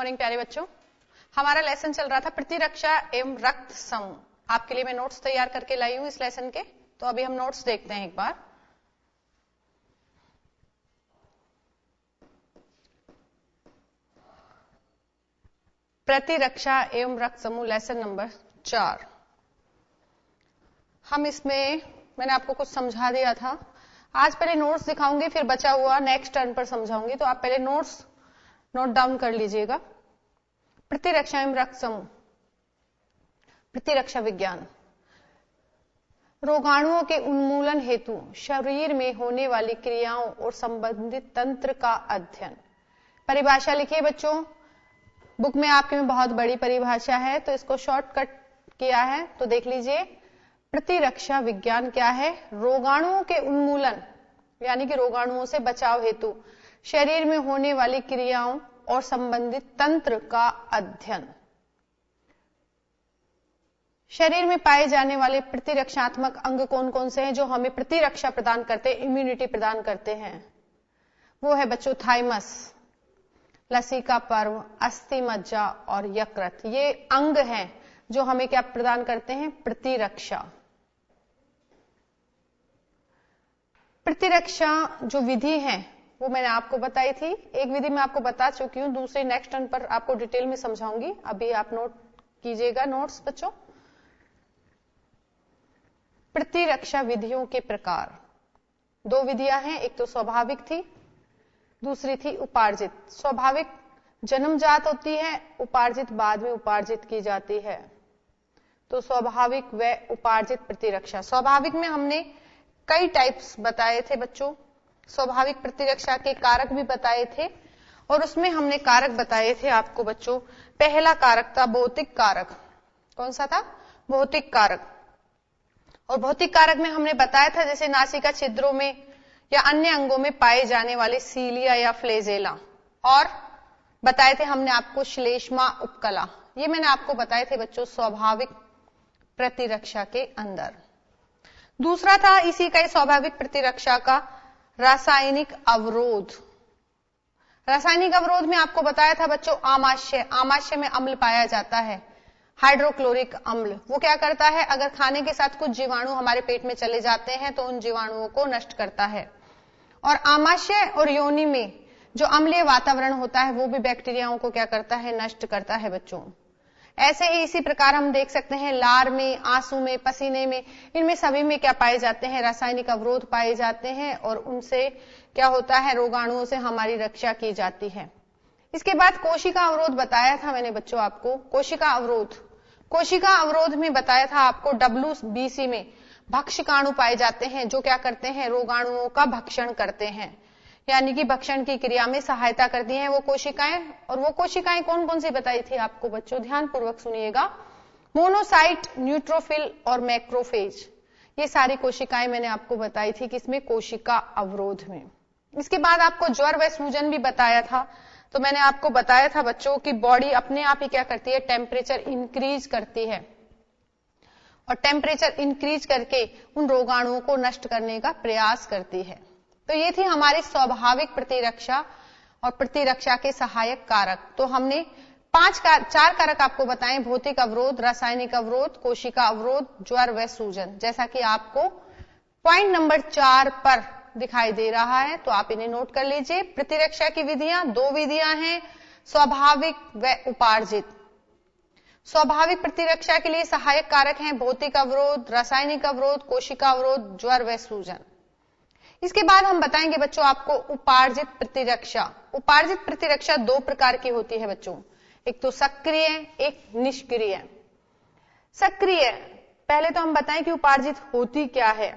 Morning प्यारे बच्चों। हमारा लेसन चल रहा था प्रतिरक्षा एवं रक्त समूह। आपके लिए मैं नोट्स तैयार करके लाई हूं इस लेसन के, तो अभी हम नोट्स देखते हैं एक बार। प्रतिरक्षा एवं रक्त समूह लेसन नंबर 4। हम इसमें मैंने आपको कुछ समझा दिया था। आज पहले नोट्स दिखाऊंगी, फिर बचा हुआ नेक्स्ट टर्न पर समझाऊंगी, तो आप पहले नोट्स नोट डाउन कर लीजिएगा। प्रतिरक्षा एवं रक्त समूह। प्रतिरक्षा विज्ञान रोगाणुओं के उन्मूलन हेतु शरीर में होने वाली क्रियाओं और संबंधित तंत्र का अध्ययन। परिभाषा लिखिए बच्चों, बुक में आपके में बहुत बड़ी परिभाषा है, तो इसको शॉर्टकट किया है, तो देख लीजिए। प्रतिरक्षा विज्ञान क्या है? रोगाणुओं के उन्मूलन यानी कि रोगाणुओं से बचाव हेतु शरीर में होने वाली क्रियाओं और संबंधित तंत्र का अध्ययन। शरीर में पाए जाने वाले प्रतिरक्षात्मक अंग कौन कौन से हैं जो हमें प्रतिरक्षा प्रदान करते, इम्यूनिटी प्रदान करते हैं? वो है बच्चों थाइमस, लसीका पर्व, अस्थि मज्जा और यकृत। ये अंग हैं जो हमें क्या प्रदान करते हैं? प्रतिरक्षा। प्रतिरक्षा जो विधि है वो मैंने आपको बताई थी। एक विधि मैं आपको बता चुकी हूं, दूसरी नेक्स्ट टर्न पर आपको डिटेल में समझाऊंगी। अभी आप नोट कीजिएगा नोट्स बच्चों। प्रतिरक्षा विधियों के प्रकार दो विधियां हैं, एक तो स्वाभाविक थी, दूसरी थी उपार्जित। स्वाभाविक जन्मजात होती है, उपार्जित बाद में उपार्जित की जाती है। तो स्वाभाविक व उपार्जित प्रतिरक्षा। स्वाभाविक में हमने कई टाइप्स बताए थे बच्चों। स्वाभाविक प्रतिरक्षा के कारक भी बताए थे, और उसमें हमने कारक बताए थे आपको बच्चों। पहला कारक था भौतिक कारक। कौन सा था? भौतिक कारक। और भौतिक कारक में हमने बताया था जैसे नासिका छिद्रों में या अन्य अंगों में पाए जाने वाले सीलिया या फ्लेजेला, और बताए थे हमने आपको श्लेष्मा उपकला। ये मैंने आपको बताए थे बच्चों स्वाभाविक प्रतिरक्षा के अंदर। दूसरा था इसी का स्वाभाविक प्रतिरक्षा का रासायनिक अवरोध। रासायनिक अवरोध में आपको बताया था बच्चों आमाशय। आमाशय में अम्ल पाया जाता है, हाइड्रोक्लोरिक अम्ल। वो क्या करता है? अगर खाने के साथ कुछ जीवाणु हमारे पेट में चले जाते हैं तो उन जीवाणुओं को नष्ट करता है। और आमाशय और योनि में जो अम्लीय वातावरण होता है वो भी बैक्टीरियाओं को क्या करता है? नष्ट करता है बच्चों। ऐसे ही इसी प्रकार हम देख सकते हैं लार में, आंसू में, पसीने में, इनमें सभी में क्या पाए जाते हैं? रासायनिक अवरोध पाए जाते हैं, और उनसे क्या होता है? रोगाणुओं से हमारी रक्षा की जाती है। इसके बाद कोशिका अवरोध बताया था मैंने बच्चों आपको। कोशिका अवरोध, कोशिका अवरोध में बताया था आपको WBC में भक्षकाणु पाए जाते हैं जो क्या करते हैं? रोगाणुओं का भक्षण करते हैं, यानी कि भक्षण की क्रिया में सहायता करती हैं वो कोशिकाएं। और वो कोशिकाएं कौन कौन सी बताई थी आपको बच्चों? ध्यान पूर्वक सुनिएगा। मोनोसाइट, न्यूट्रोफिल और मैक्रोफेज, ये सारी कोशिकाएं मैंने आपको बताई थी किसमें? कोशिका अवरोध में। इसके बाद आपको ज्वर व सूजन भी बताया था। तो मैंने आपको बताया था बच्चों कि बॉडी अपने आप ही क्या करती है? टेम्परेचर इंक्रीज करती है, और टेम्परेचर इंक्रीज करके उन रोगाणुओं को नष्ट करने का प्रयास करती है। तो ये थी हमारी स्वाभाविक प्रतिरक्षा और प्रतिरक्षा के सहायक कारक। तो हमने चार कारक आपको बताएं: भौतिक अवरोध, रासायनिक अवरोध, कोशिका अवरोध, ज्वर व सूजन। जैसा कि आपको पॉइंट नंबर 4 पर दिखाई दे रहा है, तो आप इन्हें नोट कर लीजिए। प्रतिरक्षा की विधियां दो विधियां हैं, स्वाभाविक व उपार्जित। स्वाभाविक प्रतिरक्षा के लिए सहायक कारक हैं भौतिक अवरोध, रासायनिक अवरोध, कोशिका अवरोध, ज्वर व सूजन। इसके बाद हम बताएंगे बच्चों आपको उपार्जित प्रतिरक्षा। उपार्जित प्रतिरक्षा दो प्रकार की होती है बच्चों, एक तो सक्रिय, एक निष्क्रिय। सक्रिय, पहले तो हम बताएं कि उपार्जित होती क्या है।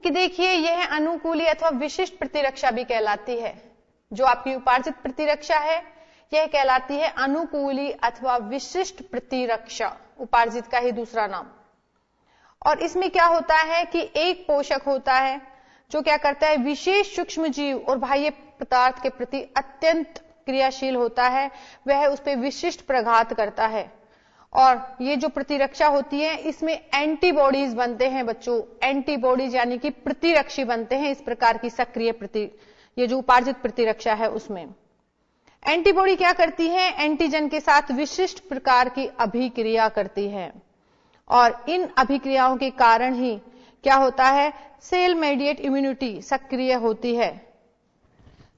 कि देखिए यह अनुकूली अथवा विशिष्ट प्रतिरक्षा भी कहलाती है। जो आपकी उपार्जित प्रतिरक्षा है यह कहलाती है अनुकूली अथवा विशिष्ट प्रतिरक्षा, उपार्जित का ही दूसरा नाम। और इसमें क्या होता है कि एक पोषक होता है जो क्या करता है? विशेष सूक्ष्म जीव और बाह्य पदार्थ के प्रति अत्यंत क्रियाशील होता है, वह उस पर विशिष्ट प्रघात करता है। और ये जो प्रतिरक्षा होती है इसमें एंटीबॉडीज बनते हैं बच्चों। एंटीबॉडीज यानी कि प्रतिरक्षी बनते हैं इस प्रकार की सक्रिय ये जो उपार्जित प्रतिरक्षा है उसमें। एंटीबॉडी क्या करती है? एंटीजन के साथ विशिष्ट प्रकार की अभिक्रिया करती है और इन अभिक्रियाओं के कारण ही क्या होता है? सेल मेडिएट इम्यूनिटी सक्रिय होती है,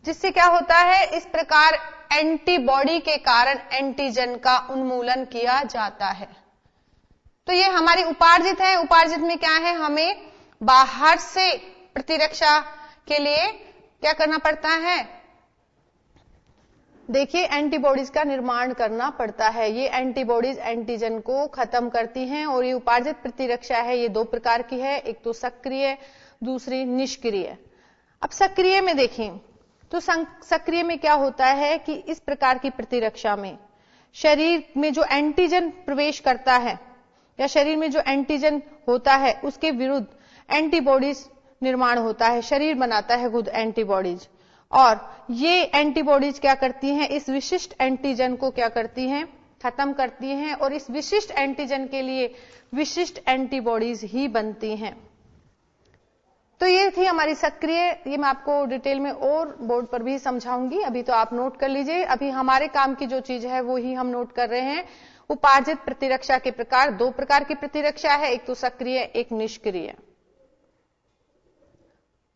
जिससे क्या होता है? इस प्रकार एंटीबॉडी के कारण एंटीजन का उन्मूलन किया जाता है। तो ये हमारी उपार्जित है। उपार्जित में क्या है? हमें बाहर से प्रतिरक्षा के लिए क्या करना पड़ता है? देखिए, एंटीबॉडीज का निर्माण करना पड़ता है। ये एंटीबॉडीज एंटीजन को खत्म करती हैं और ये उपार्जित प्रतिरक्षा है, ये दो प्रकार की है, एक तो सक्रिय, दूसरी निष्क्रिय। अब सक्रिय में देखें तो सक्रिय में क्या होता है कि इस प्रकार की प्रतिरक्षा में शरीर में जो एंटीजन प्रवेश करता है या शरीर में जो एंटीजन होता है उसके विरुद्ध एंटीबॉडीज निर्माण होता है, शरीर बनाता है खुद एंटीबॉडीज, और ये एंटीबॉडीज क्या करती हैं? इस विशिष्ट एंटीजन को क्या करती हैं? खत्म करती हैं और इस विशिष्ट एंटीजन के लिए विशिष्ट एंटीबॉडीज ही बनती हैं। तो ये थी हमारी सक्रिय। ये मैं आपको डिटेल में और बोर्ड पर भी समझाऊंगी, अभी तो आप नोट कर लीजिए। अभी हमारे काम की जो चीज है वो ही हम नोट कर रहे हैं। उपार्जित प्रतिरक्षा के प्रकार, दो प्रकार की प्रतिरक्षा है, एक तो सक्रिय, एक निष्क्रिय।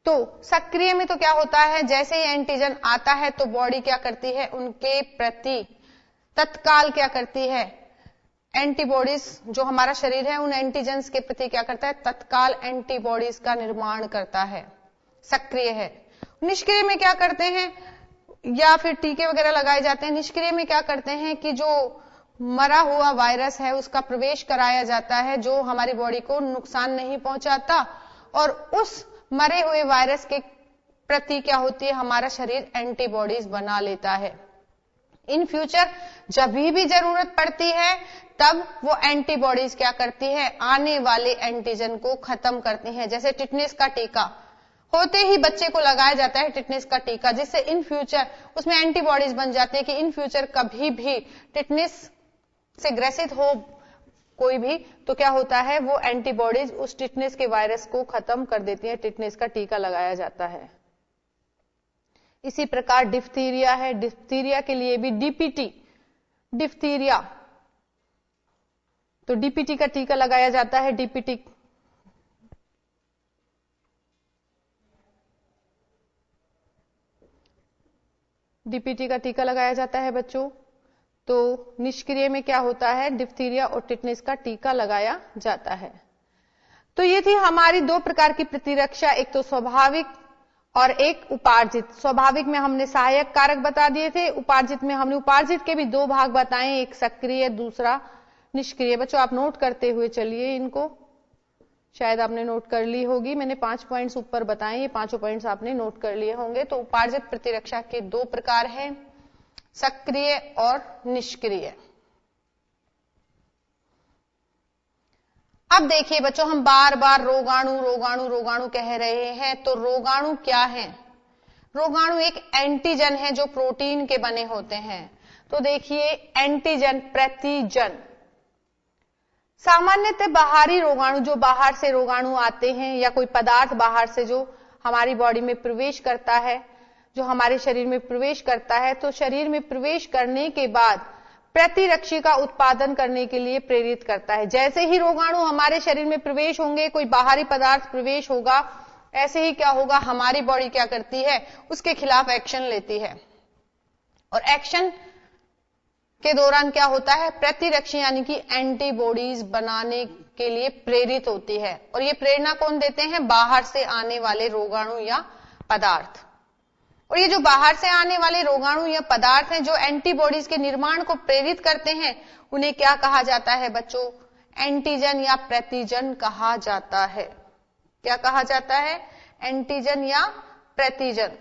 तो सक्रिय में तो क्या होता है? जैसे ही एंटीजन आता है तो बॉडी क्या करती है? उनके प्रति तत्काल क्या करती है? एंटीबॉडीज, जो हमारा शरीर है उन एंटीजेंस के प्रति क्या करता है? तत्काल एंटीबॉडीज का निर्माण करता है, सक्रिय है। निष्क्रिय में क्या करते हैं? या फिर टीके वगैरह लगाए जाते हैं। निष्क्रिय में क्या करते हैं कि जो मरा हुआ वायरस है उसका प्रवेश कराया जाता है, जो हमारी बॉडी को नुकसान नहीं पहुंचाता, और उस मरे हुए वायरस के प्रति क्या होती है? हमारा शरीर एंटीबॉडीज बना लेता है। इन फ्यूचर जब भी जरूरत पड़ती है तब वो एंटीबॉडीज क्या करती है? आने वाले एंटीजन को खत्म करती हैं। जैसे टिटनेस का टीका होते ही बच्चे को लगाया जाता है, टिटनेस का टीका, जिससे इन फ्यूचर उसमें एंटीबॉडीज बन जाती है कि इन फ्यूचर कभी भी टिटनेस से ग्रसित हो कोई भी, तो क्या होता है? वो एंटीबॉडीज उस टिटनेस के वायरस को खत्म कर देती है। टिटनेस का टीका लगाया जाता है। इसी प्रकार डिप्थीरिया है। डिप्थीरिया के लिए भी डीपीटी, डिप्थीरिया, तो डीपीटी का टीका लगाया जाता है। डीपीटी का टीका लगाया जाता है बच्चों। तो निष्क्रिय में क्या होता है? डिप्थीरिया और टिटनेस का टीका लगाया जाता है। तो ये थी हमारी दो प्रकार की प्रतिरक्षा, एक तो स्वाभाविक और एक उपार्जित। स्वाभाविक में हमने सहायक कारक बता दिए थे, उपार्जित में हमने उपार्जित के भी दो भाग बताए, एक सक्रिय, दूसरा निष्क्रिय। बच्चों आप नोट करते हुए चलिए, इनको शायद आपने नोट कर ली होगी। मैंने 5 पॉइंट्स ऊपर बताए, ये 5 पॉइंट्स आपने नोट कर लिए होंगे। तो उपार्जित प्रतिरक्षा के दो प्रकार हैं, सक्रिय और निष्क्रिय। अब देखिए बच्चों, हम बार बार रोगाणु रोगाणु रोगाणु कह रहे हैं, तो रोगाणु क्या है? रोगाणु एक एंटीजन है जो प्रोटीन के बने होते हैं। तो देखिए, एंटीजन, प्रतिजन। सामान्यतः बाहरी रोगाणु, जो बाहर से रोगाणु आते हैं या कोई पदार्थ बाहर से जो हमारी बॉडी में प्रवेश करता है, जो हमारे शरीर में प्रवेश करता है, तो शरीर में प्रवेश करने के बाद प्रतिरक्षी का उत्पादन करने के लिए प्रेरित करता है। जैसे ही रोगाणु हमारे शरीर में प्रवेश होंगे, कोई बाहरी पदार्थ प्रवेश होगा, ऐसे ही क्या होगा? हमारी बॉडी क्या करती है? उसके खिलाफ एक्शन लेती है, और एक्शन के दौरान क्या होता है? प्रतिरक्षी यानी कि एंटीबॉडीज बनाने के लिए प्रेरित होती है। और ये प्रेरणा कौन देते हैं? बाहर से आने वाले रोगाणु या पदार्थ। और ये जो बाहर से आने वाले रोगाणु या पदार्थ हैं जो एंटीबॉडीज के निर्माण को प्रेरित करते हैं, उन्हें क्या कहा जाता है बच्चों? एंटीजन या प्रतिजन कहा जाता है। क्या कहा जाता है? एंटीजन या प्रतिजन।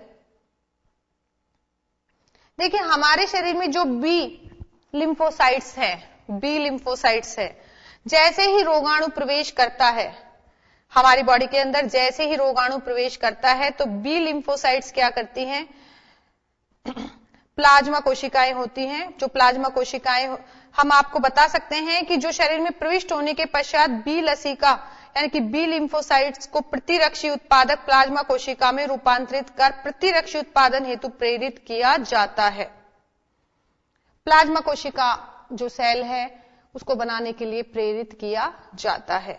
देखिए, हमारे शरीर में जो बी लिम्फोसाइट्स है, बी लिम्फोसाइट्स है, जैसे ही रोगाणु प्रवेश करता है हमारी बॉडी के अंदर, जैसे ही रोगाणु प्रवेश करता है तो बी लिम्फोसाइट्स क्या करती हैं? प्लाज्मा कोशिकाएं होती हैं। जो प्लाज्मा कोशिकाएं, हम आपको बता सकते हैं कि जो शरीर में प्रविष्ट होने के पश्चात बी लसिका यानी कि बी लिम्फोसाइट्स को प्रतिरक्षी उत्पादक प्लाज्मा कोशिका में रूपांतरित कर प्रतिरक्षी उत्पादन हेतु प्रेरित किया जाता है। प्लाज्मा कोशिका जो सेल है उसको बनाने के लिए प्रेरित किया जाता है।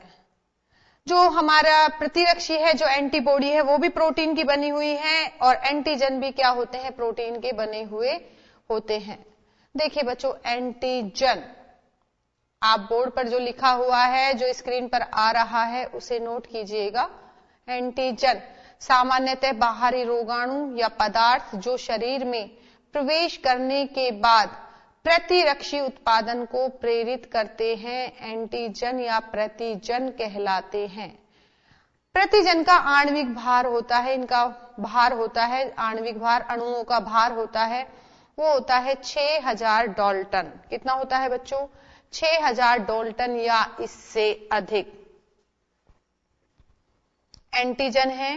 जो हमारा प्रतिरक्षी है, जो एंटीबॉडी है, वो भी प्रोटीन की बनी हुई है और एंटीजन भी क्या होते हैं, प्रोटीन के बने हुए होते हैं। देखिए बच्चों, एंटीजन आप बोर्ड पर जो लिखा हुआ है, जो स्क्रीन पर आ रहा है, उसे नोट कीजिएगा। एंटीजन सामान्यतः बाहरी रोगाणु या पदार्थ जो शरीर में प्रवेश करने के बाद प्रतिरक्षी उत्पादन को प्रेरित करते हैं, एंटीजन या प्रतिजन कहलाते हैं। प्रतिजन का आणविक भार होता है, इनका भार होता है, आणविक भार, अणुओं का भार होता है, वो होता है 6000 डाल्टन। कितना होता है बच्चों? 6000 डाल्टन या इससे अधिक। एंटीजन है,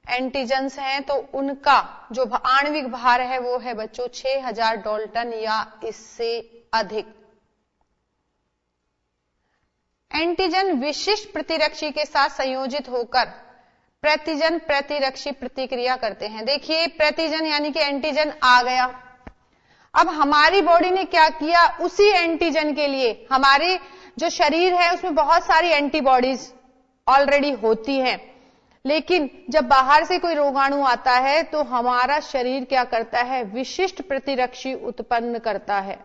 एंटीजन्स हैं, तो उनका जो आणविक भार है वो है बच्चों 6000 डाल्टन या इससे अधिक। एंटीजन विशिष्ट प्रतिरक्षी के साथ संयोजित होकर प्रतिजन प्रतिरक्षी प्रतिक्रिया करते हैं। देखिए, प्रतिजन यानी कि एंटीजन आ गया। अब हमारी बॉडी ने क्या किया, उसी एंटीजन के लिए, हमारे जो शरीर है उसमें बहुत सारी एंटीबॉडीज ऑलरेडी होती हैं, लेकिन जब बाहर से कोई रोगाणु आता है तो हमारा शरीर क्या करता है, विशिष्ट प्रतिरक्षी उत्पन्न करता है।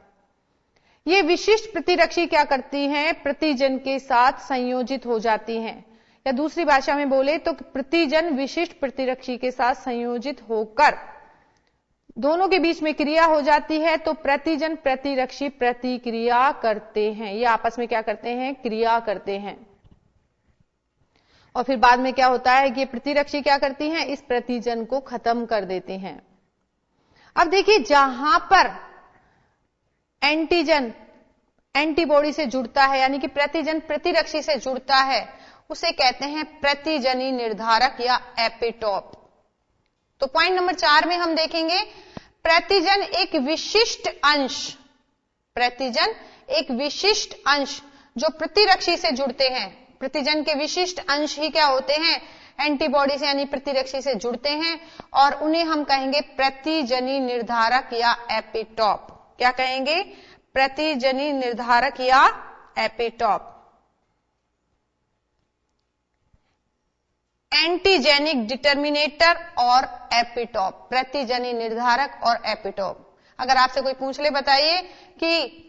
ये विशिष्ट प्रतिरक्षी क्या करती हैं, प्रतिजन के साथ संयोजित हो जाती हैं, या दूसरी भाषा में बोले तो प्रतिजन विशिष्ट प्रतिरक्षी के साथ संयोजित होकर दोनों के बीच में क्रिया हो जाती है, तो प्रतिजन प्रतिरक्षी प्रतिक्रिया करते हैं। ये आपस में क्या करते हैं, क्रिया करते हैं। और फिर बाद में क्या होता है कि प्रतिरक्षी क्या करती हैं, इस प्रतिजन को खत्म कर देते हैं। अब देखिए, जहां पर एंटीजन एंटीबॉडी से जुड़ता है, यानी कि प्रतिजन प्रतिरक्षी से जुड़ता है, उसे कहते हैं प्रतिजनी निर्धारक या एपिटोप। तो पॉइंट नंबर 4 में हम देखेंगे प्रतिजन एक विशिष्ट अंश, प्रतिजन एक विशिष्ट अंश जो प्रतिरक्षी से जुड़ते हैं। प्रतिजन के विशिष्ट अंश ही क्या होते हैं, एंटीबॉडी से यानी प्रतिरक्षी से जुड़ते हैं, और उन्हें हम कहेंगे प्रतिजनी निर्धारक या एपिटोप। क्या कहेंगे, प्रतिजनी निर्धारक या एपिटोप। एंटीजेनिक डिटर्मिनेटर और एपिटोप, प्रतिजनी निर्धारक और एपिटोप। अगर आपसे कोई पूछ ले, बताइए कि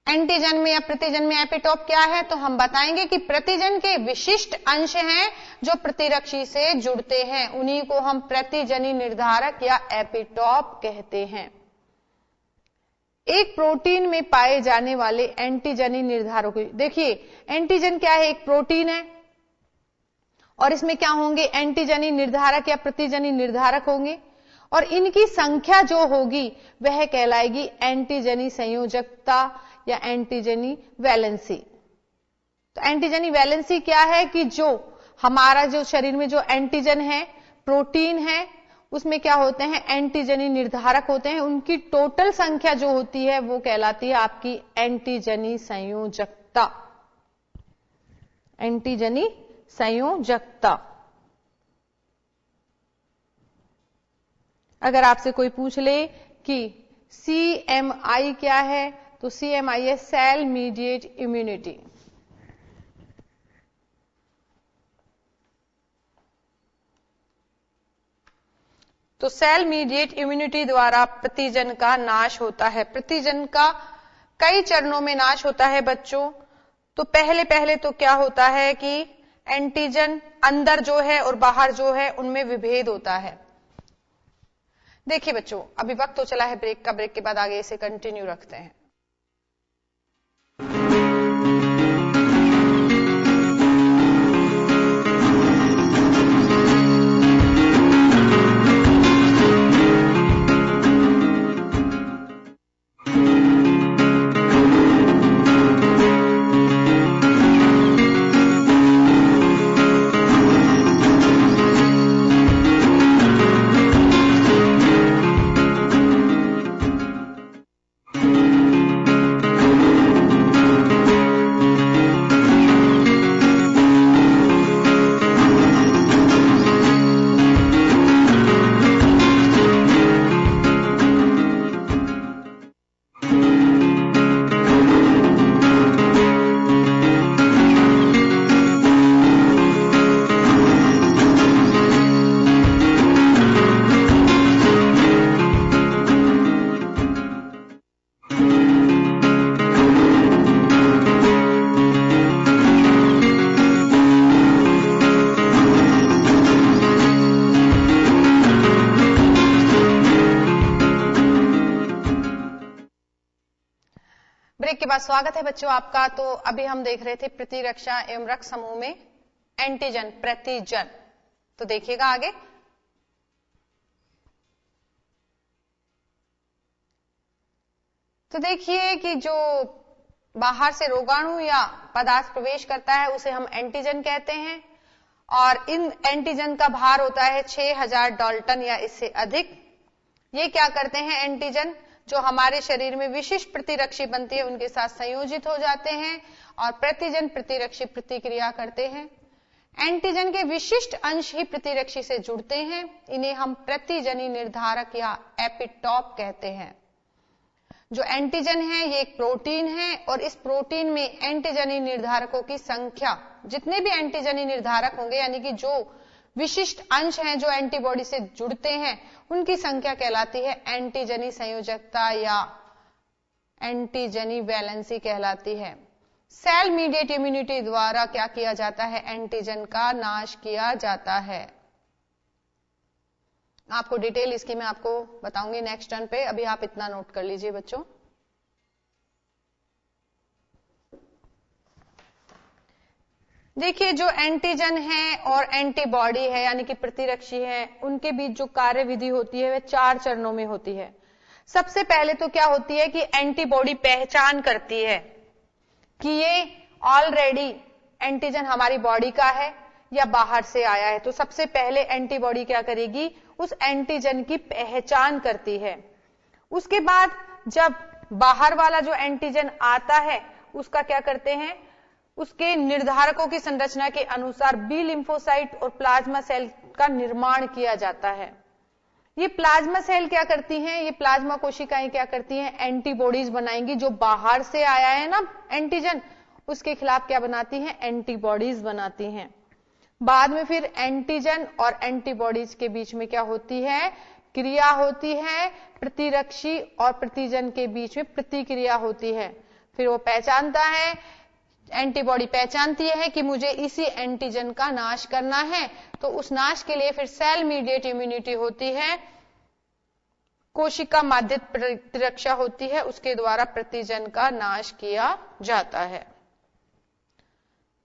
एंटीजन में या प्रतिजन में एपिटोप क्या है, तो हम बताएंगे कि प्रतिजन के विशिष्ट अंश हैं जो प्रतिरक्षी से जुड़ते हैं, उन्हीं को हम प्रतिजनी निर्धारक या एपिटोप कहते हैं। एक प्रोटीन में पाए जाने वाले एंटीजनी निर्धारक, देखिए एंटीजन क्या है, एक प्रोटीन है और इसमें क्या होंगे, एंटीजनी निर्धारक या प्रतिजनी निर्धारक होंगे, और इनकी संख्या जो होगी वह कहलाएगी एंटीजनी संयोजकता या एंटीजनी वैलेंसी। तो एंटीजनी वैलेंसी क्या है कि जो हमारा जो शरीर में जो एंटीजन है, प्रोटीन है, उसमें क्या होते हैं, एंटीजनी निर्धारक होते हैं, उनकी टोटल संख्या जो होती है वो कहलाती है आपकी एंटीजनी संयोजकता। एंटीजनी संयोजकता। अगर आपसे कोई पूछ ले कि CMI क्या है, तो CMI है सेल मीडिएट इम्यूनिटी। तो सेल मीडिएट इम्यूनिटी द्वारा प्रतिजन का नाश होता है। प्रतिजन का कई चरणों में नाश होता है बच्चों। तो पहले तो क्या होता है कि एंटीजन अंदर जो है और बाहर जो है उनमें विभेद होता है। देखिए बच्चों, अभी वक्त तो चला है ब्रेक का, ब्रेक के बाद आगे इसे कंटिन्यू रखते हैं। बाद स्वागत है बच्चों आपका। तो अभी हम देख रहे थे प्रतिरक्षा एवं रक्त समूह में एंटीजन, प्रतिजन। तो देखिएगा आगे। तो देखिए कि जो बाहर से रोगाणु या पदार्थ प्रवेश करता है उसे हम एंटीजन कहते हैं, और इन एंटीजन का भार होता है 6000 डाल्टन या इससे अधिक। ये क्या करते हैं एंटीजन, जो हमारे शरीर में विशिष्ट प्रतिरक्षी बनती है उनके साथ संयोजित हो जाते हैं और प्रतिजन प्रतिरक्षी प्रतिक्रिया करते हैं। एंटीजन के विशिष्ट अंश ही प्रतिरक्षी से जुड़ते हैं, इन्हें हम प्रतिजनी निर्धारक या एपिटॉप कहते हैं। जो एंटीजन है ये एक प्रोटीन है, और इस प्रोटीन में एंटीजनी निर्धारकों की संख्या, जितने भी एंटीजनी निर्धारक होंगे यानी कि जो विशिष्ट अंश हैं जो एंटीबॉडी से जुड़ते हैं, उनकी संख्या कहलाती है एंटीजनी संयोजकता या एंटीजनी वैलेंसी कहलाती है। सेल मीडिएट इम्यूनिटी द्वारा क्या किया जाता है, एंटीजन का नाश किया जाता है। आपको डिटेल इसकी मैं आपको बताऊंगी नेक्स्ट टर्न पे, अभी आप इतना नोट कर लीजिए बच्चों। देखिए जो एंटीजन है और एंटीबॉडी है यानी कि प्रतिरक्षी है, उनके बीच जो कार्यविधि होती है वह 4 चरणों में होती है। सबसे पहले तो क्या होती है कि एंटीबॉडी पहचान करती है कि ये ऑलरेडी एंटीजन हमारी बॉडी का है या बाहर से आया है। तो सबसे पहले एंटीबॉडी क्या करेगी, उस एंटीजन की पहचान करती है। उसके बाद जब बाहर वाला जो एंटीजन आता है उसका क्या करते हैं, उसके निर्धारकों की संरचना के अनुसार बी लिम्फोसाइट और प्लाज्मा सेल का निर्माण किया जाता है। ये प्लाज्मा सेल क्या करती हैं, ये प्लाज्मा कोशिकाएं क्या करती हैं, एंटीबॉडीज बनाएंगी। जो बाहर से आया है ना एंटीजन, उसके खिलाफ क्या बनाती हैं, एंटीबॉडीज बनाती हैं। बाद में फिर एंटीजन और एंटीबॉडीज के बीच में क्या होती है, क्रिया होती है। प्रतिरक्षी और प्रतिजन के बीच में प्रतिक्रिया होती है। फिर वो पहचानता है, एंटीबॉडी पहचानती है कि मुझे इसी एंटीजन का नाश करना है, तो उस नाश के लिए फिर सेल मीडिएट इम्यूनिटी होती है, कोशिका माध्यित प्रतिरक्षा होती है, उसके द्वारा प्रतिजन का नाश किया जाता है।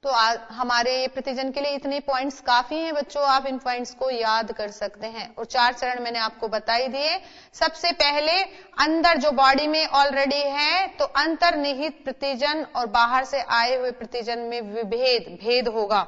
तो हमारे प्रतिजन के लिए इतने पॉइंट्स काफी हैं बच्चों, आप इन पॉइंट्स को याद कर सकते हैं। और 4 चरण मैंने आपको बता ही दिए। सबसे पहले अंदर जो बॉडी में ऑलरेडी है तो अंतर्निहित प्रतिजन और बाहर से आए हुए प्रतिजन में भेद होगा।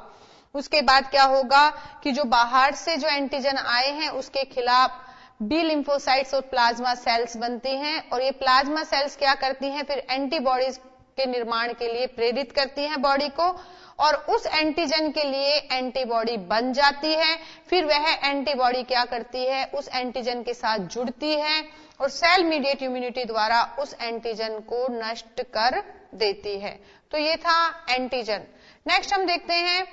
उसके बाद क्या होगा कि जो बाहर से जो एंटीजन आए हैं उसके खिलाफ बी लिम्फोसाइट्स और प्लाज्मा सेल्स बनती हैं, और ये प्लाज्मा सेल्स क्या करती हैं, फिर एंटीबॉडीज के निर्माण के लिए प्रेरित करती हैं बॉडी को, और उस एंटीजन के लिए एंटीबॉडी बन जाती है। फिर वह एंटीबॉडी क्या करती है, उस एंटीजन के साथ जुड़ती है और सेल मीडिएट इम्यूनिटी द्वारा उस एंटीजन को नष्ट कर देती है। तो ये था एंटीजन। नेक्स्ट हम देखते हैं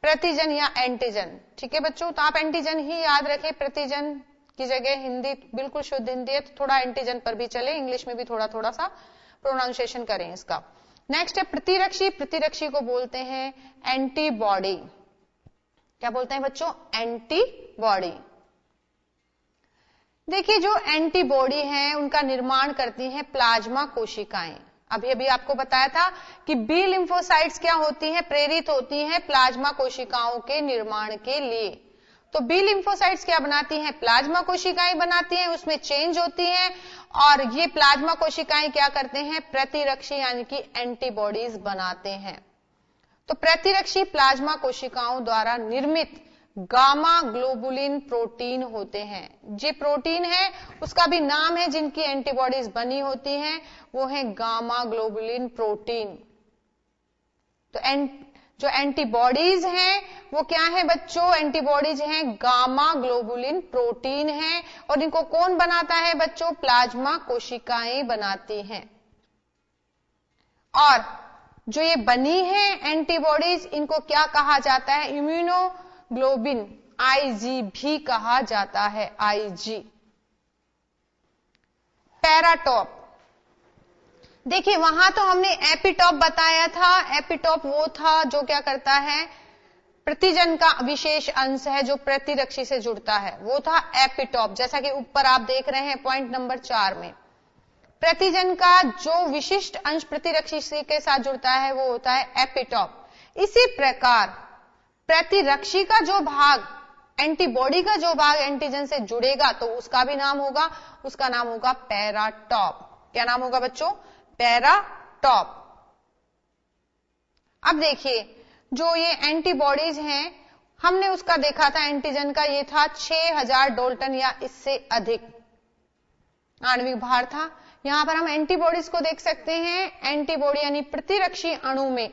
प्रतिजन या एंटीजन। ठीक है बच्चों, तो आप एंटीजन ही याद रखें, प्रतिजन की जगह हिंदी बिल्कुल शुद्ध हिंदी है, तो थोड़ा एंटीजन पर भी चले, इंग्लिश में भी थोड़ा थोड़ा सा प्रोनाउंसिएशन करें इसका। नेक्स्ट है प्रतिरक्षी। प्रतिरक्षी को बोलते हैं एंटीबॉडी। क्या बोलते हैं बच्चों, एंटीबॉडी। देखिए जो एंटीबॉडी है उनका निर्माण करती हैं प्लाज्मा कोशिकाएं। अभी अभी आपको बताया था कि बी लिम्फोसाइट्स क्या होती हैं, प्रेरित होती हैं प्लाज्मा कोशिकाओं के निर्माण के लिए। तो बी लिम्फोसाइट्स क्या बनाती हैं, प्लाज्मा कोशिकाएं बनाती हैं, उसमें चेंज होती हैं, और ये प्लाज्मा कोशिकाएं क्या करते हैं, प्रतिरक्षी यानी कि एंटीबॉडीज बनाते हैं। तो प्रतिरक्षी प्लाज्मा कोशिकाओं द्वारा निर्मित गामा ग्लोबुलिन प्रोटीन होते हैं। जो प्रोटीन है उसका भी नाम है, जिनकी एंटीबॉडीज बनी होती हैं वो है गामा ग्लोबुलिन प्रोटीन। तो जो एंटीबॉडीज हैं वो क्या है बच्चों, एंटीबॉडीज हैं गामा ग्लोबुलिन प्रोटीन है, और इनको कौन बनाता है बच्चों, प्लाज्मा कोशिकाएं बनाती हैं। और जो ये बनी है एंटीबॉडीज, इनको क्या कहा जाता है, इम्यूनोग्लोबिन आईजी भी कहा जाता है, आईजी। पैराटॉप, देखिए वहां तो हमने एपिटॉप बताया था। एपिटॉप वो था जो क्या करता है, प्रतिजन का विशेष अंश है जो प्रतिरक्षी से जुड़ता है, वो था एपिटॉप, जैसा कि ऊपर आप देख रहे हैं पॉइंट नंबर 4 में। प्रतिजन का जो विशिष्ट अंश प्रतिरक्षी के साथ जुड़ता है वो होता है एपिटॉप। इसी प्रकार प्रतिरक्षी का जो भाग, एंटीबॉडी का जो भाग एंटीजन से जुड़ेगा तो उसका भी नाम होगा, उसका नाम होगा पैराटॉप। क्या नाम होगा बच्चों? पैराटॉप। अब देखिए, जो ये एंटीबॉडीज हैं, हमने उसका देखा था एंटीजन का, ये था 6000 डाल्टन या इससे अधिक आणविक भार था। यहां पर हम एंटीबॉडीज को देख सकते हैं। एंटीबॉडी यानी प्रतिरक्षी अणु में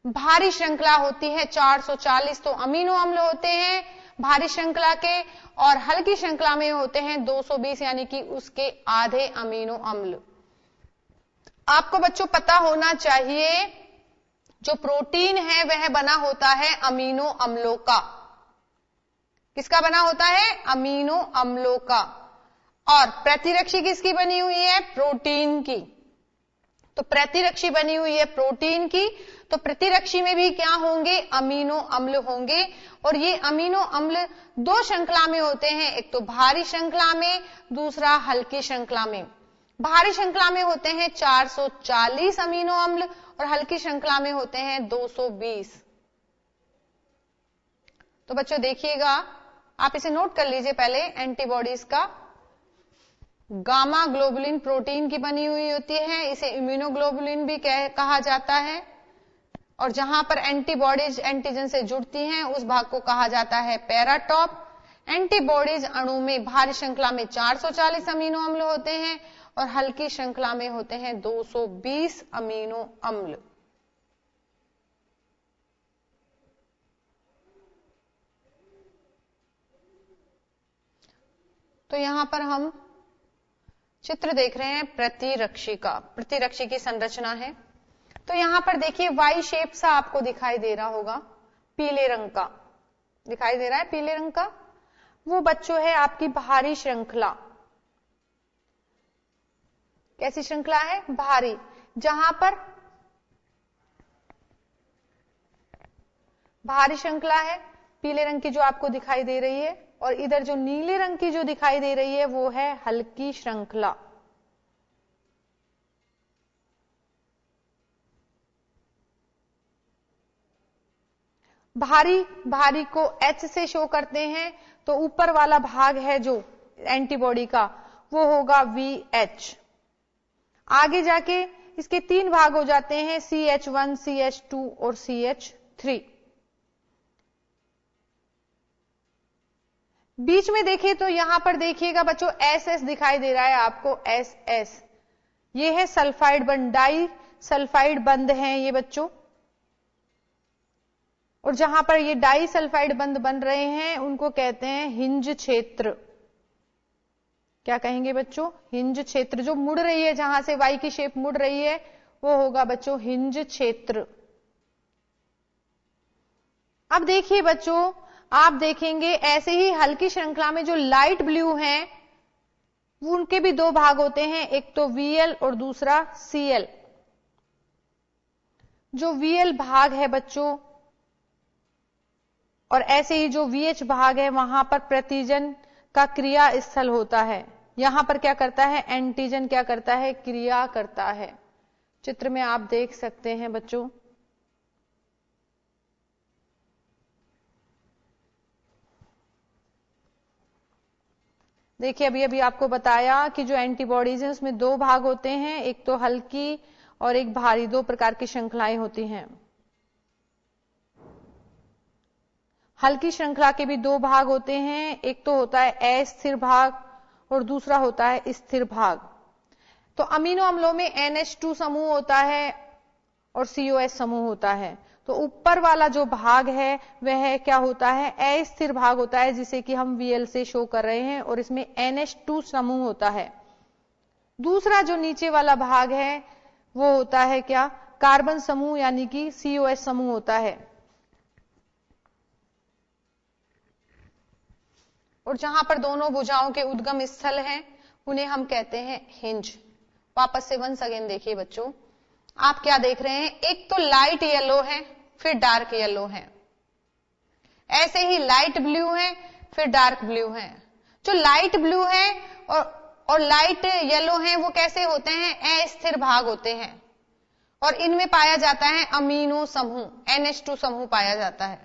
भारी श्रृंखला होती है 440 तो अमीनो अम्ल होते हैं भारी श्रृंखला के, और हल्की श्रृंखला में होते हैं 220 यानी कि उसके आधे अमीनो अम्ल। आपको बच्चों पता होना चाहिए, जो प्रोटीन है वह बना होता है अमीनो अम्लों का। किसका बना होता है? अमीनो अम्लों का। और प्रतिरक्षी किसकी बनी हुई है? प्रोटीन की। तो प्रतिरक्षी बनी हुई है प्रोटीन की, तो प्रतिरक्षी में भी क्या होंगे? अमीनो अम्ल होंगे। और ये अमीनो अम्ल दो श्रृंखला में होते हैं, एक तो भारी श्रृंखला में, दूसरा हल्की श्रृंखला में। भारी श्रृंखला में होते हैं 440 अमीनो अम्ल और हल्की श्रृंखला में होते हैं 220। तो बच्चों देखिएगा, आप इसे नोट कर लीजिए पहले। एंटीबॉडीज का गामा ग्लोबुलिन प्रोटीन की बनी हुई होती है, इसे इम्यूनोग्लोबुलिन भी कहा जाता है। और जहां पर एंटीबॉडीज एंटीजन से जुड़ती हैं उस भाग को कहा जाता है पैराटॉप। एंटीबॉडीज अणु में भारी श्रृंखला में 440 अमीनो अम्ल होते हैं और हल्की श्रृंखला में होते हैं 220 अमीनो अम्ल। तो यहां पर हम चित्र देख रहे हैं प्रतिरक्षी का, प्रतिरक्षी की संरचना है। तो यहां पर देखिए वाई शेप सा आपको दिखाई दे रहा होगा, पीले रंग का दिखाई दे रहा है, पीले रंग का, वो बच्चों है आपकी भारी श्रृंखला। कैसी श्रृंखला है? भारी। जहां पर भारी श्रृंखला है पीले रंग की जो आपको दिखाई दे रही है, और इधर जो नीले रंग की जो दिखाई दे रही है वो है हल्की श्रृंखला। भारी को H से शो करते हैं, तो ऊपर वाला भाग है जो एंटीबॉडी का वो होगा VH। आगे जाके इसके 3 भाग हो जाते हैं, CH1, CH2 और CH3। बीच में देखिए तो यहां पर देखिएगा बच्चों SS दिखाई दे रहा है आपको, SS। ये है सल्फाइड बंध, डाई सल्फाइड बंध हैं ये बच्चों। और जहां पर ये डाई सल्फाइड बंध बन रहे हैं उनको कहते हैं हिंज क्षेत्र। क्या कहेंगे बच्चों? हिंज क्षेत्र। जो मुड़ रही है, जहां से वाई की शेप मुड़ रही है वो होगा बच्चों हिंज क्षेत्र। अब देखिए बच्चों, आप देखेंगे ऐसे ही हल्की श्रृंखला में जो लाइट ब्लू हैं उनके भी 2 भाग होते हैं, एक तो VL और दूसरा CL। जो VL भाग है बच्चों, और ऐसे ही जो VH भाग है वहां पर प्रतिजन का क्रिया स्थल होता है। यहां पर क्या करता है? एंटीजन क्या करता है? क्रिया करता है। चित्र में आप देख सकते हैं बच्चों। देखिए अभी आपको बताया कि जो एंटीबॉडीज हैं उसमें 2 भाग होते हैं, एक तो हल्की और एक भारी, 2 प्रकार की श्रृंखलाएं होती हैं। हल्की श्रृंखला के भी 2 भाग होते हैं, एक तो होता है अस्थिर भाग और दूसरा होता है स्थिर भाग। तो अमीनो अम्लों में NH2 समूह होता है और COS समूह होता है। तो ऊपर वाला जो भाग है वह क्या होता है? अस्थिर भाग होता है, जिसे कि हम VL से शो कर रहे हैं, और इसमें NH2 समूह होता है। दूसरा जो नीचे वाला भाग है वो होता है क्या? कार्बन समूह यानी कि COS समूह होता है। और जहां पर दोनों भुजाओं के उद्गम स्थल हैं उन्हें हम कहते हैं हिंज। वापस से वंस अगेन देखिए बच्चों, आप क्या देख रहे हैं? एक तो लाइट येलो है, फिर डार्क येलो है, ऐसे ही लाइट ब्लू है, फिर डार्क ब्लू है। जो लाइट ब्लू है और और लाइट येलो हैं वो कैसे होते हैं? अस्थिर भाग होते हैं और इनमें पाया जाता है अमीनो समूह, NH2 समूह पाया जाता है।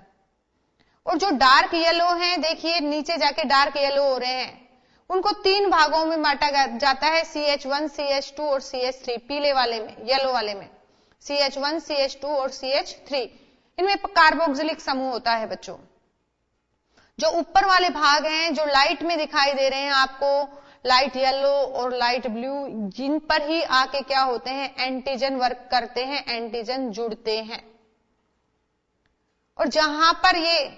और जो डार्क येलो हैं, देखिए नीचे जाके डार्क येलो हो रहे हैं, उनको 3 भागों में बांटा जाता है, CH1, CH2 और CH3। पीले वाले में, येलो वाले में CH1, CH2 और CH3, इनमें कार्बोक्सिलिक समूह होता है बच्चों। जो ऊपर वाले भाग हैं जो लाइट में दिखाई दे रहे हैं आपको, लाइट येलो और लाइट ब्लू, जिन पर ही आके क्या होते हैं? एंटीजन वर्क करते हैं, एंटीजन जुड़ते हैं। और जहां पर ये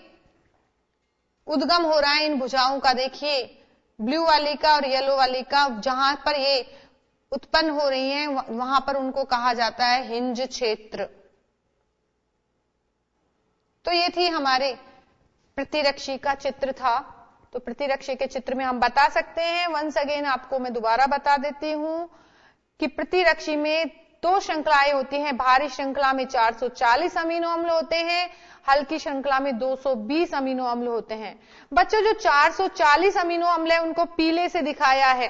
उद्गम हो रहा है इन भुजाओं का, देखिए ब्लू वाली का और येलो वाली का, जहां पर ये उत्पन्न हो रही हैं वहां पर उनको कहा जाता है हिंज क्षेत्र। तो ये थी हमारे प्रतिरक्षी का चित्र था। तो प्रतिरक्षी के चित्र में हम बता सकते हैं, वंस अगेन आपको मैं दोबारा बता देती हूं कि प्रतिरक्षी में 2 श्रृंखलाएं होती हैं। भारी श्रृंखला में 440 अमीनो अम्ल होते हैं, हल्की श्रृंखला में 220 अमीनो अम्ल होते हैं। बच्चों जो 440 अमीनो अम्ल है उनको पीले से दिखाया है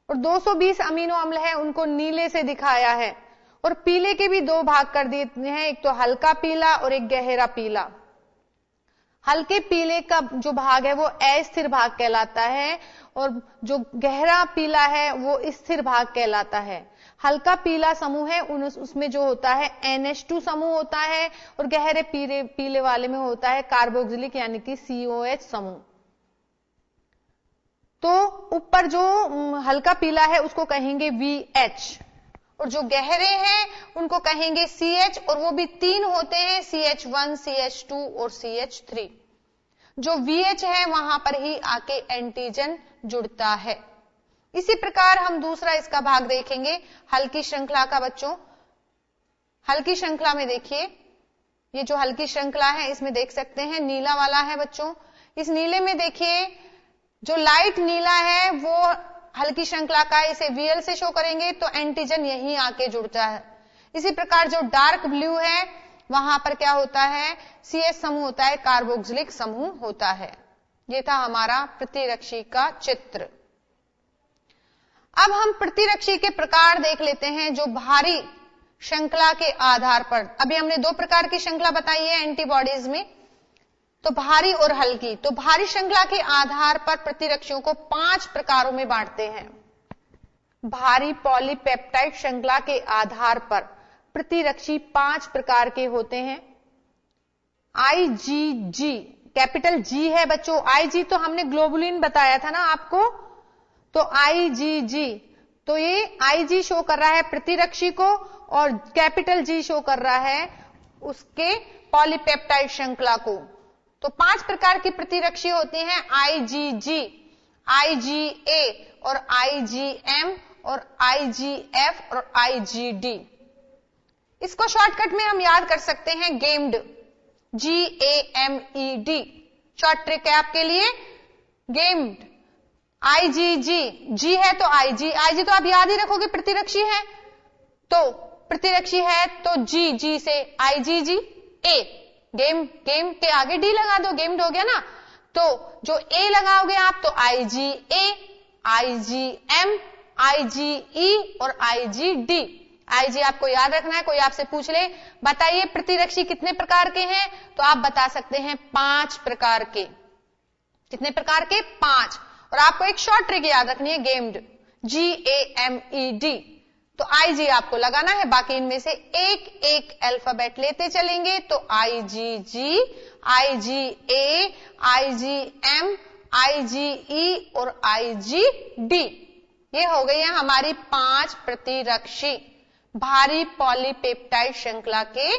और 220 अमीनो अम्ल है उनको नीले से दिखाया है। और पीले के भी 2 भाग कर दिए हैं, एक तो हल्का पीला और एक गहरा पीला। हल्के पीले का जो भाग है वो अस्थिर भाग कहलाता है और जो गहरा पीला है वो स्थिर भाग कहलाता है। हल्का पीला समूह है उसमें जो होता है NH2 समूह होता है और गहरे पीले वाले में होता है कार्बोक्सिलिक यानी कि COH समूह। तो ऊपर जो हल्का पीला है उसको कहेंगे VH और जो गहरे हैं उनको कहेंगे CH, और वो भी 3 होते हैं, CH1, CH2 और CH3। जो VH है वहां पर ही आके एंटीजन जुड़ता है। इसी प्रकार हम दूसरा इसका भाग देखेंगे हल्की श्रृंखला का। बच्चों हल्की श्रृंखला में देखिए, ये जो हल्की श्रृंखला है इसमें देख सकते हैं नीला वाला है बच्चों। इस नीले में देखिए जो लाइट नीला है वो हल्की श्रृंखला का है, इसे VL से शो करेंगे तो एंटीजन यहीं आके जुड़ता है। इसी प्रकार जो डार्क ब्लू है वहां पर क्या होता है? CH समूह होता है, कार्बोक्सिलिक समूह होता है। ये था हमारा प्रतिरक्षी का चित्र। अब हम प्रतिरक्षी के प्रकार देख लेते हैं जो भारी श्रृंखला के आधार पर। अभी हमने 2 प्रकार की श्रृंखला बताई है एंटीबॉडीज में, तो भारी और हल्की। तो भारी श्रृंखला के आधार पर प्रतिरक्षियों को 5 प्रकारों में बांटते हैं। भारी पॉलीपेप्टाइड श्रृंखला के आधार पर प्रतिरक्षी 5 प्रकार के होते हैं। IgG, कैपिटल G है बच्चों। IG तो हमने ग्लोबुलिन बताया था ना आपको, तो IgG, तो ये IG शो कर रहा है प्रतिरक्षी को और कैपिटल G शो कर रहा है उसके पॉलीपेप्टाइड श्रृंखला को। तो 5 प्रकार की प्रतिरक्षी होती हैं, IgG, IgA और IgM और IgF और IgD। इसको शॉर्टकट में हम याद कर सकते हैं गेम्ड, GAMED। शॉर्ट ट्रिक है आपके लिए, गेम्ड। IgG, G है तो IG तो आप याद ही रखोगे प्रतिरक्षी है, तो प्रतिरक्षी है तो G से IgG। A, गेम के आगे D लगा दो, गेम्ड हो गया ना। तो जो A लगाओगे आप तो IgA, IgM, IgE और IgD। IG आपको याद रखना है। कोई आपसे पूछ ले बताइए प्रतिरक्षी कितने प्रकार के हैं, तो आप बता सकते हैं 5 प्रकार के। कितने प्रकार के? 5। और आपको एक शॉर्ट ट्रिक याद रखनी है, गेम्ड, GAMED। तो IG आपको लगाना है, बाकी इनमें से एक अल्फाबेट लेते चलेंगे। तो IgG, IgA, IgM, IgE और IgD। ये हो गई है हमारी 5 प्रतिरक्षी भारी पॉलीपेप्टाइड श्रृंखला के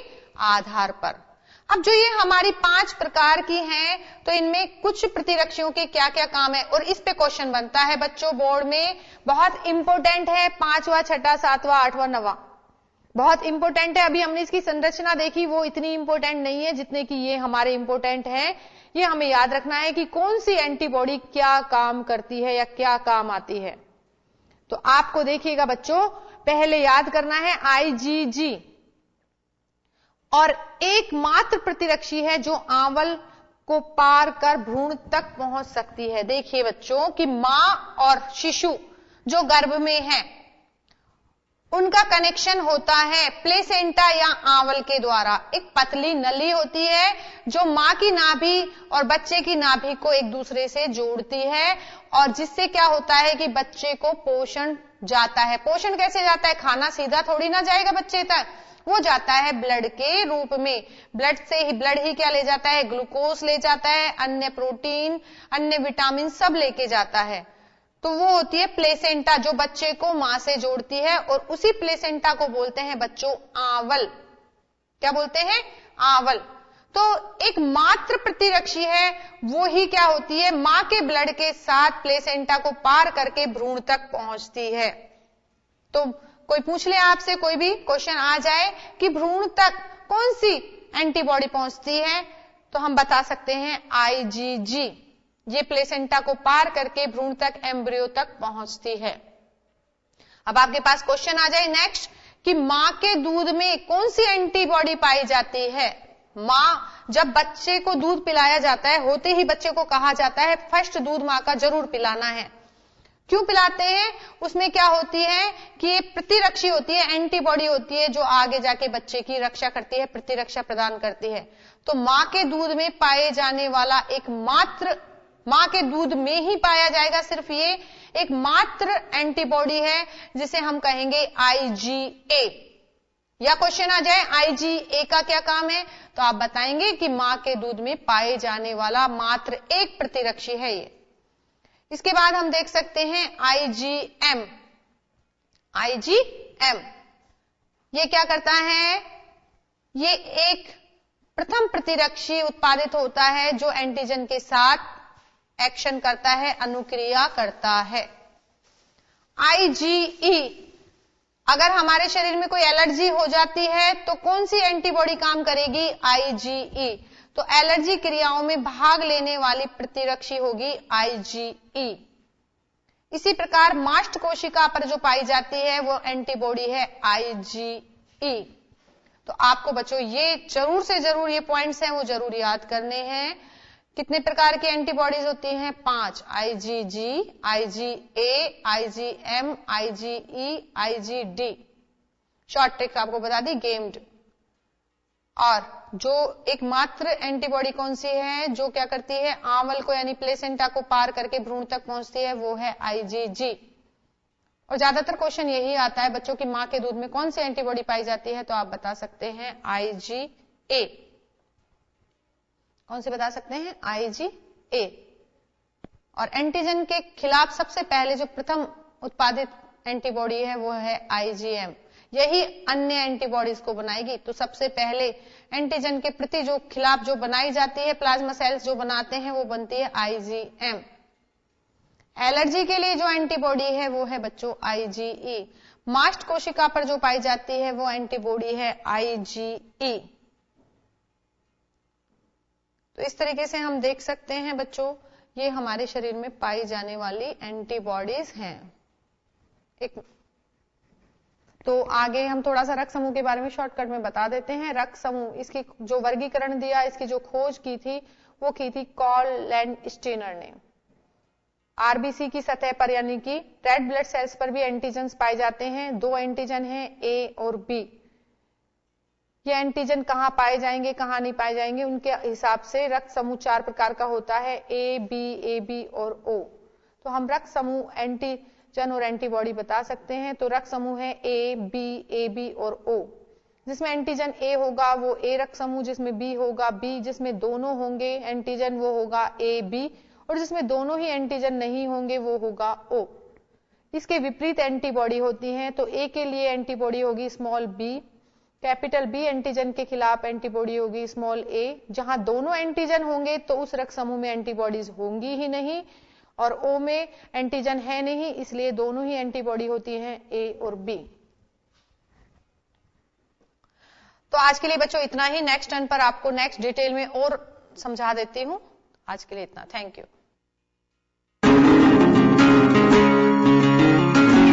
आधार पर। अब जो ये हमारी 5 प्रकार की हैं, तो इनमें कुछ प्रतिरक्षियों के क्या क्या काम है, और इस पे क्वेश्चन बनता है बच्चों बोर्ड में, बहुत इंपॉर्टेंट है। 5वां, 6वां, 7वां, 8वां, 9वां बहुत इंपॉर्टेंट है। अभी हमने इसकी संरचना देखी, वो इतनी इंपॉर्टेंट नहीं है जितने की ये हमारे इंपॉर्टेंट है। ये हमें याद रखना है कि कौन सी एंटीबॉडी क्या काम करती है या क्या काम आती है। तो आपको देखिएगा बच्चों, पहले याद करना है IgG, और एकमात्र प्रतिरक्षी है जो आंवल को पार कर भ्रूण तक पहुंच सकती है। देखिए बच्चों कि मां और शिशु जो गर्भ में है उनका कनेक्शन होता है प्लेसेंटा या आंवल के द्वारा। एक पतली नली होती है जो मां की नाभि और बच्चे की नाभि को एक दूसरे से जोड़ती है, और जिससे क्या होता है कि बच्चे को पोषण जाता है। पोषण कैसे जाता है? खाना सीधा थोड़ी ना जाएगा बच्चे तक, वो जाता है ब्लड के रूप में। ब्लड ही क्या ले जाता है? ग्लूकोज ले जाता है, अन्य प्रोटीन, अन्य विटामिन सब लेके जाता है। तो वो होती है प्लेसेंटा जो बच्चे को मां से जोड़ती है, और उसी प्लेसेंटा को बोलते हैं बच्चों आंवल। क्या बोलते हैं? आंवल। तो एक मात्र प्रतिरक्षी है, वो ही क्या होती है? मां के ब्लड के साथ प्लेसेंटा को पार करके भ्रूण तक पहुंचती है। तो कोई पूछ ले आपसे, कोई भी क्वेश्चन आ जाए कि भ्रूण तक कौन सी एंटीबॉडी पहुंचती है, तो हम बता सकते हैं IgG। ये प्लेसेंटा को पार करके भ्रूण तक, एम्ब्रियो तक पहुंचती है। अब आपके पास क्वेश्चन आ जाए नेक्स्ट कि मां के दूध में कौन सी एंटीबॉडी पाई जाती है। मां जब बच्चे को दूध पिलाया जाता है, होते ही बच्चे को कहा जाता है फर्स्ट दूध मां का जरूर पिलाना है। क्यों पिलाते हैं? उसमें क्या होती है कि ये प्रतिरक्षी होती है, एंटीबॉडी होती है जो आगे जाके बच्चे की रक्षा करती है, प्रतिरक्षा प्रदान करती है। तो मां के दूध में पाए जाने वाला एक मात्र, मां के दूध में ही पाया जाएगा सिर्फ ये एक मात्र एंटीबॉडी है, जिसे हम कहेंगे IgA। या क्वेश्चन आ जाए IgA का क्या काम है, तो आप बताएंगे कि मां के दूध में पाए जाने वाला मात्र एक प्रतिरक्षी है ये। इसके बाद हम देख सकते हैं IgM। IgM ये क्या करता है? ये एक प्रथम प्रतिरक्षी उत्पादित होता है जो एंटीजन के साथ एक्शन करता है, अनुक्रिया करता है। IgE, अगर हमारे शरीर में कोई एलर्जी हो जाती है तो कौन सी एंटीबॉडी काम करेगी? IgE। तो एलर्जी क्रियाओं में भाग लेने वाली प्रतिरक्षी होगी IgE। इसी प्रकार मास्ट कोशिका पर जो पाई जाती है वो एंटीबॉडी है IgE। तो आपको बच्चों ये जरूर से जरूर ये पॉइंट्स हैं वो जरूर याद करने हैं। कितने प्रकार की एंटीबॉडीज होती हैं? 5। IgG, IgA, IgM, IgE, IgD। Short trick आपको बता दी, गेम्ड। और जो एक मात्र एंटीबॉडी कौन सी है जो क्या करती है? आंवल को यानी प्लेसेंटा को पार करके भ्रूण तक पहुंचती है, वो है IgG। और ज्यादातर क्वेश्चन यही आता है बच्चों की मां के दूध में कौन सी एंटीबॉडी पाई जाती है, तो आप बता सकते हैं IgA। कौन से बता सकते हैं? IgA। और एंटीजन के खिलाफ सबसे पहले जो प्रथम उत्पादित एंटीबॉडी है वो है IgM। यही अन्य एंटीबॉडीज को बनाएगी। तो सबसे पहले एंटीजन के प्रति जो खिलाफ जो बनाई जाती है, प्लाज्मा सेल्स जो बनाते हैं, वो बनती है IgM। एलर्जी के लिए जो एंटीबॉडी है वो है बच्चों IgE। मास्ट कोशिका पर जो पाई जाती है वो एंटीबॉडी है IgE। तो इस तरीके से हम देख सकते हैं बच्चों, ये हमारे शरीर में पाई जाने वाली एंटीबॉडीज हैं। एक तो आगे हम थोड़ा सा रक्त समूह के बारे में शॉर्टकट में बता देते हैं। रक्त समूह, इसकी जो वर्गीकरण दिया, इसकी जो खोज की थी वो की थी कॉल लैंडस्टीनर ने। आरबीसी की सतह पर यानी कि रेड ब्लड सेल्स पर भी एंटीजन्स पाए जाते हैं। 2 एंटीजन हैं, A और B। ये एंटीजन कहां पाए जाएंगे, कहां नहीं पाए जाएंगे, उनके हिसाब से रक्त समूह 4 प्रकार का होता है, A, B, AB और O। तो हम रक्त समूह एंटीजन और एंटीबॉडी बता सकते हैं। तो रक्त समूह है A, B, AB और O। जिसमें एंटीजन A होगा वो A रक्त समूह, जिसमें B होगा B, जिसमें दोनों होंगे एंटीजन वो होगा AB, और जिसमें दोनों ही एंटीजन नहीं होंगे वो होगा O। इसके विपरीत एंटीबॉडी होती है। तो A के लिए एंटीबॉडी होगी small b, capital B antigen के खिलाफ एंटीबॉडी होगी स्मॉल a। जहां दोनों एंटीजन होंगे तो उस रक्त समूह में एंटीबॉडीज होंगी ही नहीं, और O में एंटीजन है नहीं, इसलिए दोनों ही एंटीबॉडी होती हैं A और B। तो आज के लिए बच्चों इतना ही। नेक्स्ट टर्न पर आपको नेक्स्ट डिटेल में और समझा देती हूं। आज के लिए इतना। Thank you.